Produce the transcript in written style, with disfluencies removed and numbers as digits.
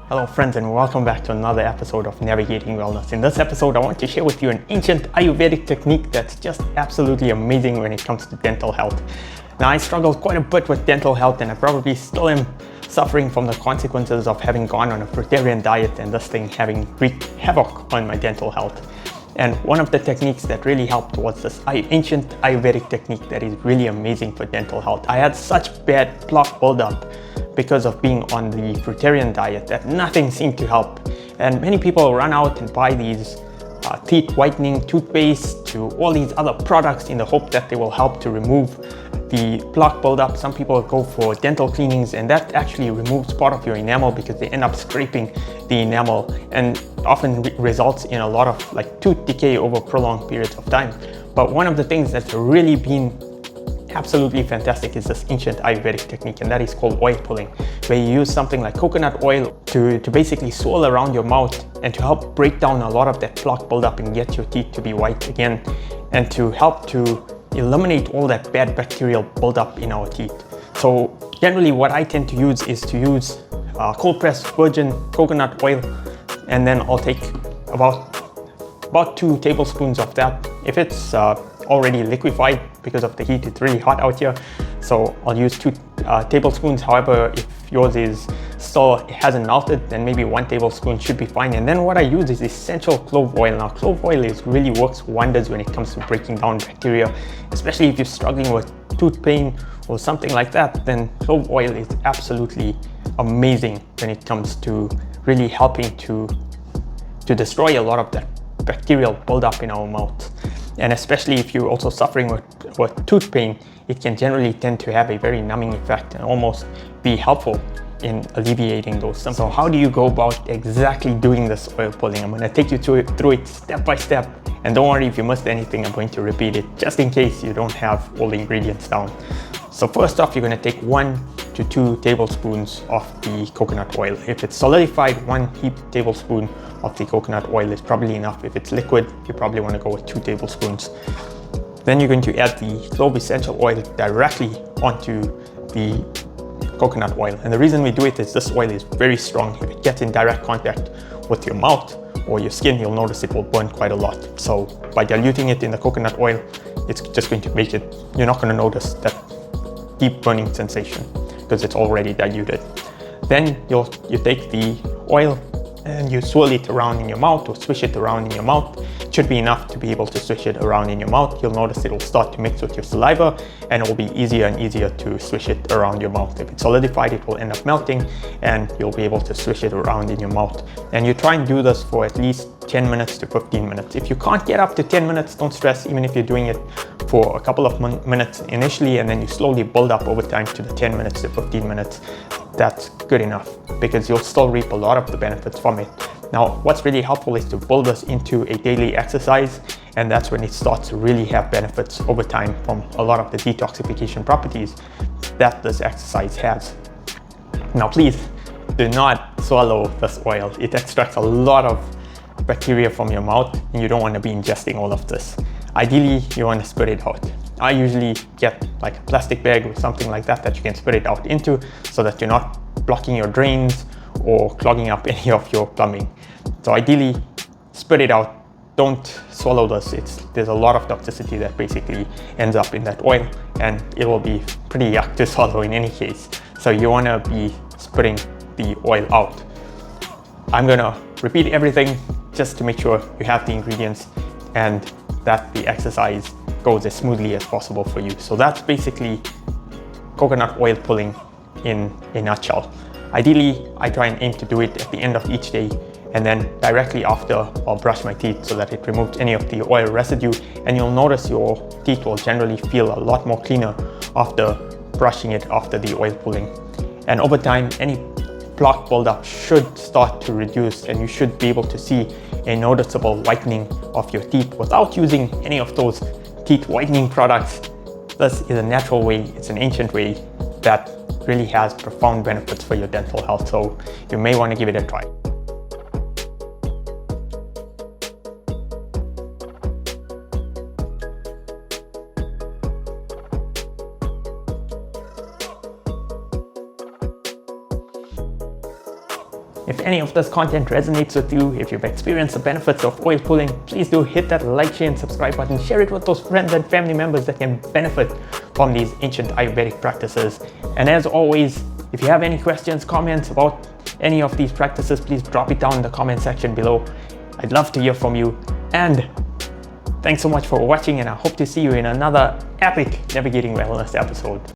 Hello friends, and welcome back to another episode of Navigating Wellness. In this episode, I want to share with you an ancient Ayurvedic technique that's just absolutely amazing when it comes to dental health. Now, I struggled quite a bit with dental health, and I probably still am suffering from the consequences of having gone on a fruitarian diet and this thing having wreaked havoc on my dental health. And one of the techniques that really helped was this ancient Ayurvedic technique that is really amazing for dental health. I had such bad plaque buildup because of being on the fruitarian diet that nothing seemed to help. And many people run out and buy these teeth whitening toothpaste to all these other products in the hope that they will help to remove the plaque buildup. Some people go for dental cleanings, and that actually removes part of your enamel because they end up scraping the enamel and often results in a lot of tooth decay over prolonged periods of time. But one of the things that's really been absolutely fantastic is this ancient Ayurvedic technique, and that is called oil pulling, where you use something like coconut oil to basically swirl around your mouth and to help break down a lot of that plaque buildup and get your teeth to be white again, and to help to eliminate all that bad bacterial buildup in our teeth. So generally what I tend to use is to use cold pressed virgin coconut oil, and then I'll take about 2 tablespoons of that. If it's already liquefied, because of the heat, it's really hot out here, so I'll use 2 tablespoons. However, if yours is still hasn't melted, then maybe 1 tablespoon should be fine. And then what I use is essential clove oil. Now, clove oil really works wonders when it comes to breaking down bacteria, especially if you're struggling with tooth pain or something like that. Then clove oil is absolutely amazing when it comes to really helping to destroy a lot of that bacterial buildup in our mouth. And especially if you're also suffering with tooth pain, it can generally tend to have a very numbing effect and almost be helpful in alleviating those symptoms. So how do you go about exactly doing this oil pulling? I'm going to take you through it step by step, and don't worry if you missed anything, I'm going to repeat it just in case you don't have all the ingredients down. So first off, you're going to take 1 to 2 tablespoons of the coconut oil. If it's solidified, 1 heaped tablespoon of the coconut oil is probably enough. If it's liquid, you probably want to go with 2 tablespoons. Then you're going to add the clove essential oil directly onto the coconut oil. And the reason we do it is this oil is very strong. If it gets in direct contact with your mouth or your skin, you'll notice it will burn quite a lot. So by diluting it in the coconut oil, it's just going to make it, you're not going to notice that deep burning sensation because it's already diluted. Then you take the oil and you swirl it around in your mouth or swish it around in your mouth. It should be enough to be able to swish it around in your mouth. You'll notice it'll start to mix with your saliva, and it will be easier and easier to swish it around your mouth. If it's solidified, it will end up melting and you'll be able to swish it around in your mouth. And you try and do this for at least 10 minutes to 15 minutes. If you can't get up to 10 minutes, don't stress. Even if you're doing it for a couple of minutes initially and then you slowly build up over time to the 10 minutes to 15 minutes, that's good enough because you'll still reap a lot of the benefits from it. Now, what's really helpful is to build this into a daily exercise, and that's when it starts to really have benefits over time from a lot of the detoxification properties that this exercise has. Now, please do not swallow this oil. It extracts a lot of bacteria from your mouth, and you don't want to be ingesting all of this. Ideally, you want to spit it out. I usually get like a plastic bag or something like that you can spit it out into, so that you're not blocking your drains or clogging up any of your plumbing. So ideally, spit it out. Don't swallow this. There's a lot of toxicity that basically ends up in that oil, and it will be pretty yuck to swallow in any case. So you want to be spitting the oil out. I'm gonna repeat everything just to make sure you have the ingredients and that the exercise goes as smoothly as possible for you. So that's basically coconut oil pulling in a nutshell. Ideally, I try and aim to do it at the end of each day, and then directly after I'll brush my teeth so that it removes any of the oil residue, and you'll notice your teeth will generally feel a lot more cleaner after brushing it after the oil pulling. And over time, any plaque buildup should start to reduce, and you should be able to see a noticeable whitening of your teeth without using any of those teeth whitening products. This is a natural way, it's an ancient way that really has profound benefits for your dental health, so you may want to give it a try. If any of this content resonates with you, if you've experienced the benefits of oil pulling, please do hit that like, share and subscribe button. Share it with those friends and family members that can benefit from these ancient Ayurvedic practices. And as always, if you have any questions, comments about any of these practices, please drop it down in the comment section below. I'd love to hear from you. And thanks so much for watching, and I hope to see you in another epic Navigating Wellness episode.